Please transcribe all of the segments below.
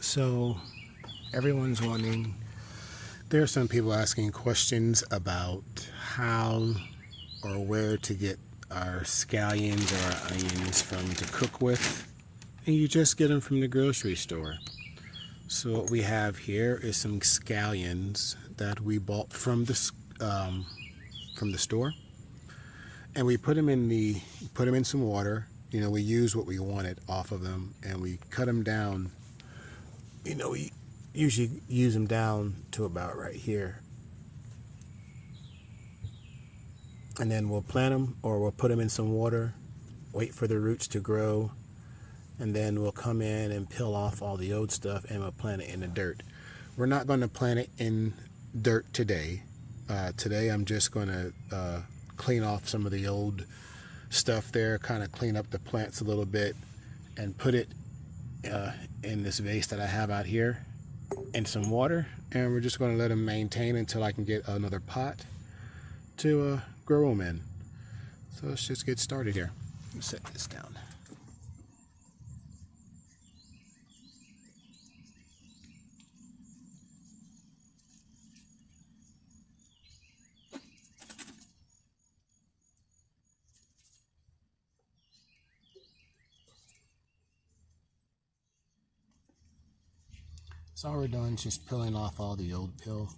So everyone's wanting, there are some people asking questions about how or where to get our scallions or our onions from to cook with. And you just get them from the grocery store. So what we have here is some scallions that we bought from the store, and we put them in some water. We use what we wanted off of them, and we cut them down. We usually use them down to about right here, and then we'll plant them, or we'll put them in some water, wait for the roots to grow, and then we'll come in and peel off all the old stuff, and we'll plant it in the dirt. We're not going to plant it in dirt today. Today I'm just going to clean off some of the old stuff there, kind of clean up the plants a little bit, and put it in this vase that I have out here in some water, and we're just going to let them maintain until I can get another pot to grow them in. So let's just get started here. Let's set this down. So all we're doing is just peeling off all the old peel.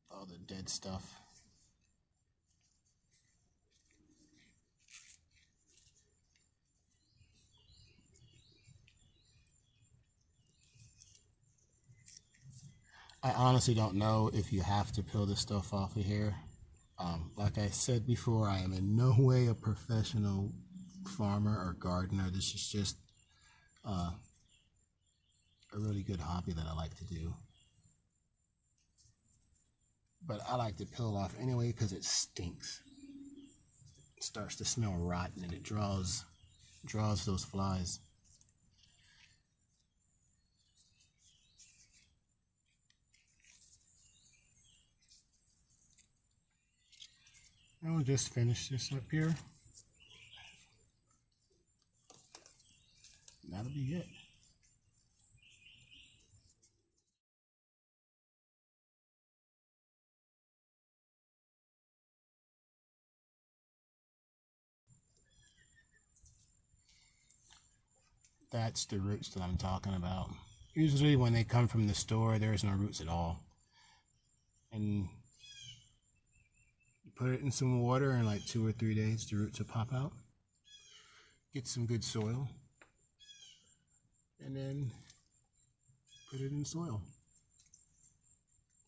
All the dead stuff. I honestly don't know if you have to peel this stuff off of here. Like I said before, I am in no way a professional farmer or gardener. This is just a really good hobby that I like to do. But I like to peel off anyway because it stinks. It starts to smell rotten, and it draws those flies. And we'll just finish this up here. That'll be it. That's the roots that I'm talking about. Usually when they come from the store, there's no roots at all. And you put it in some water, and like 2 or 3 days, the roots will pop out. Get some good soil. And then put it in soil.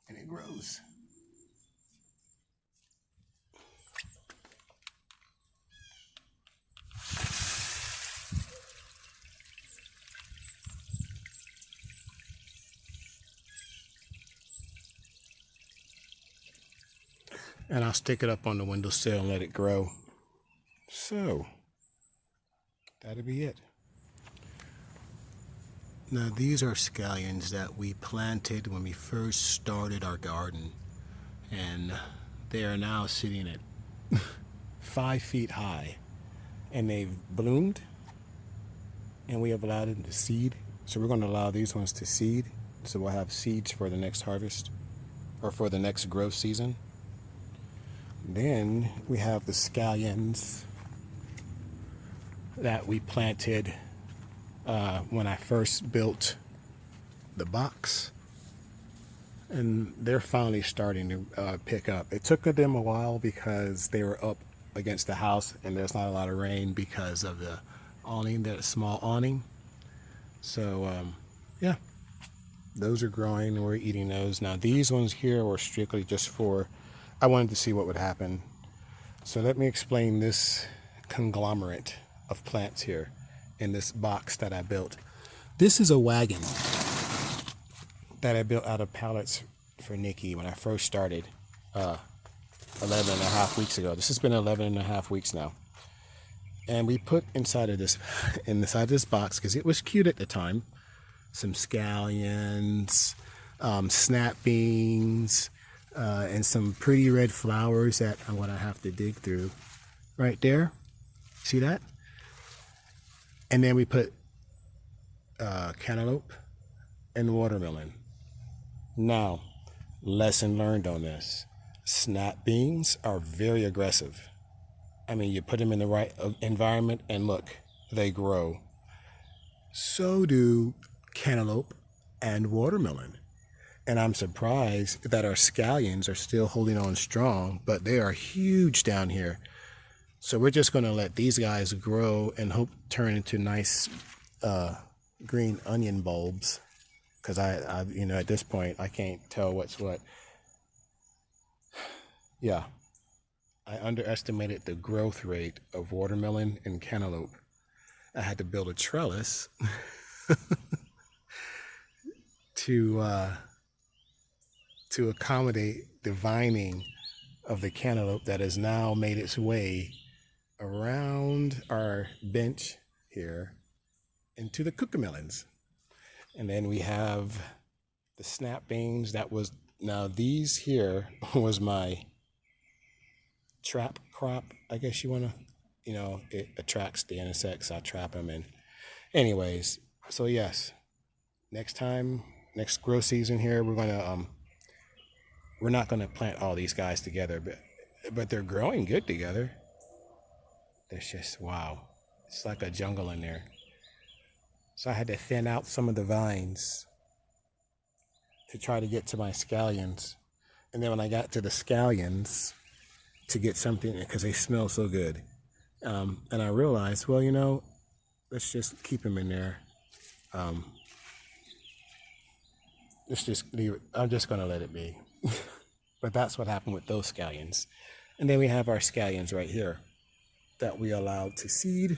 And it grows. And I'll stick it up on the windowsill and let it grow. So, that'll be it. Now these are scallions that we planted when we first started our garden. And they are now sitting at 5 feet high. And they've bloomed. And we have allowed them to seed. So we're going to allow these ones to seed. So we'll have seeds for the next harvest, or for the next growth season. Then we have the scallions that we planted when I first built the box, and they're finally starting to pick up. It took them a while because they were up against the house and there's not a lot of rain because of the awning, that small awning. So yeah, those are growing and we're eating those. Now these ones here were strictly just for, I wanted to see what would happen. So let me explain this conglomerate of plants here in this box that I built. This is a wagon that I built out of pallets for Nikki when I first started 11 and a half weeks ago. This has been 11 and a half weeks now. And we put inside of this box, because it was cute at the time, some scallions, snap beans, and some pretty red flowers that I'm going to have to dig through. Right there. See that? And then we put cantaloupe and watermelon. Now, lesson learned on this. Snap beans are very aggressive. I mean, you put them in the right environment and look, they grow. So do cantaloupe and watermelon. And I'm surprised that our scallions are still holding on strong, but they are huge down here. So we're just going to let these guys grow and hope turn into nice green onion bulbs. Because I, at this point, I can't tell what's what. Yeah, I underestimated the growth rate of watermelon and cantaloupe. I had to build a trellis to accommodate the vining of the cantaloupe that has now made its way around our bench here into the cucamelons. And then we have the snap beans. Now these here was my trap crop, I guess you want to, it attracts the insects. I trap them in. Anyways, so yes, next grow season here, we're not gonna plant all these guys together, but they're growing good together. There's just, wow, it's like a jungle in there. So I had to thin out some of the vines to try to get to my scallions. And then when I got to the scallions to get something, because they smell so good, and I realized, well, let's just keep them in there. Let's just leave it. I'm just going to let it be. But that's what happened with those scallions. And then we have our scallions right here that we allowed to seed.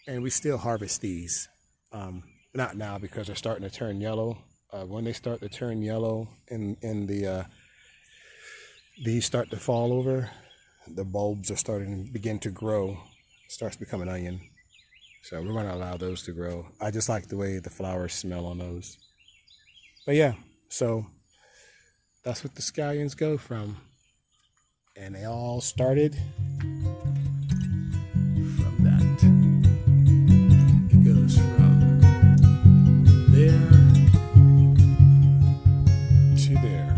And we still harvest these. Not now because they're starting to turn yellow. When they start to turn yellow and these start to fall over, the bulbs are starting to begin to grow. It starts to become an onion. So we're going to allow those to grow. I just like the way the flowers smell on those. But yeah, so that's what the scallions go from. And they all started from that. It goes from there to there.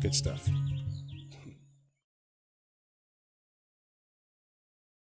Good stuff.